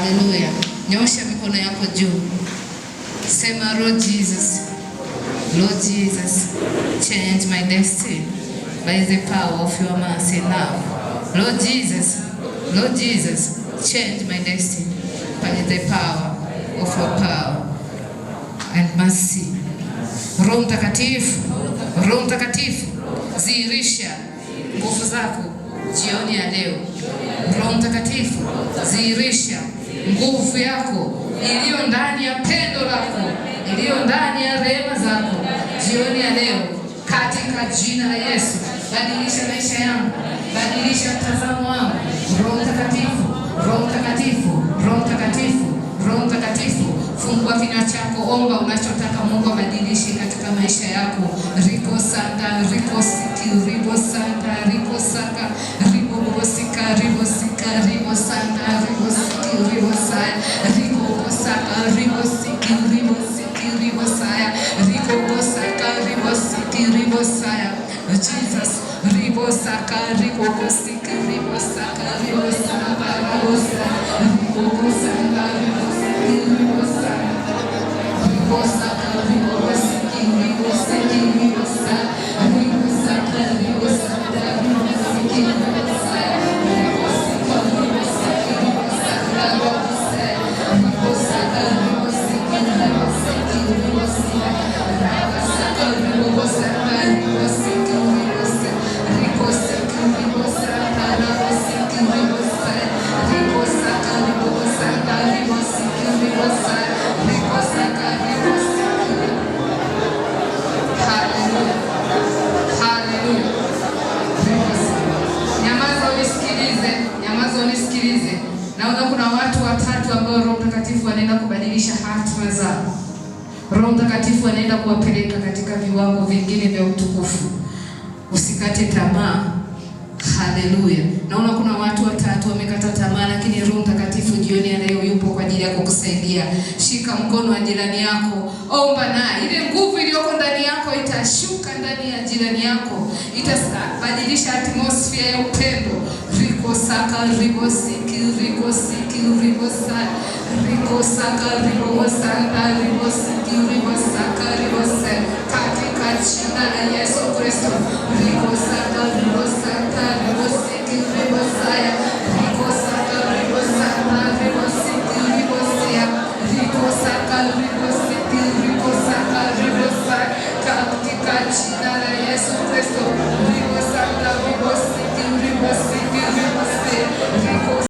Hallelujah. Nyosha mikono yako juu. Sema, Lord Jesus, Lord Jesus, change my destiny by the power of your mercy now. Lord Jesus, Lord Jesus, change my destiny by the power of your power and mercy. Roho Mtakatifu, Roho Mtakatifu, zihirisha nguvu zako jioni ya leo. Roho Mtakatifu, zihirisha nguvu yako iliyo ndani ya pendo lako, iliyo ndani ya rehema zako jioni ya leo, katika jina la Yesu. Badilisha maisha yangu, badilisha mtazamo wangu. Roho Mtakatifu, Roho Mtakatifu, Roho Mtakatifu, Roho Mtakatifu, fungua kinywa chako, omba unachotaka Mungu abadilishe katika maisha yako. Riko santa, riko siki, ribo santa, riko saka, ribo bosika, ribo sika, ribo santa, ribo siki, ribo saya, riko bosaka, ribo siki, ribo siki, ribo saya, riko bosaka, ribo siki, ribo saya. Jesus, ribo saka, ribo bosika, ribo saka, ribo saka, ribo saka, ribo bosaka, ribo siki, ribo saya. Ribo saka, ribo bosiki, ribo siki, ribo saya, ribo saka, ribo saka, ribo siki, ribo saya, ribo sika, ribo siki, ribo saka, ribo saya, ribo saka, ribo siki, ribo siki, ribo saya, ribo saka, ribo bosaka, ribo siki, ribo saya, ribo siki, ribo saka, ribo siki, ribo saya, ribo saka, ribo bosaka, ribo siki, ribo saya, ribo saka, ribo siki. Hallelujah. Hallelujah. Nyamaza unisikilize, nyamaza unisikilize. Naona kuna watu watatu ambao Roho Mtakatifu anaenda kubadilisha hatima zao. Roho Mtakatifu anaenda kuwapeleka katika viwango vingine vya utukufu. Usikate tamaa. Haleluya. Naona kuna watu watatu wamekata tamaa, lakini Roho Mtakatifu jioni ya leo yupo kwa ajili ya kukusaidia. Shika mkono wa jirani yako, omba naye. Ile nguvu iliyoko ndani yako itashuka ndani ya jirani yako, itabadilisha atmosphere ya upendo. Riko saka, ribo siki, riko siki, ribo saka, riko saka, ribo saka, ribo siki, ribo saka, ribo saka, katika jina la Yesu Kristo. Riko saka,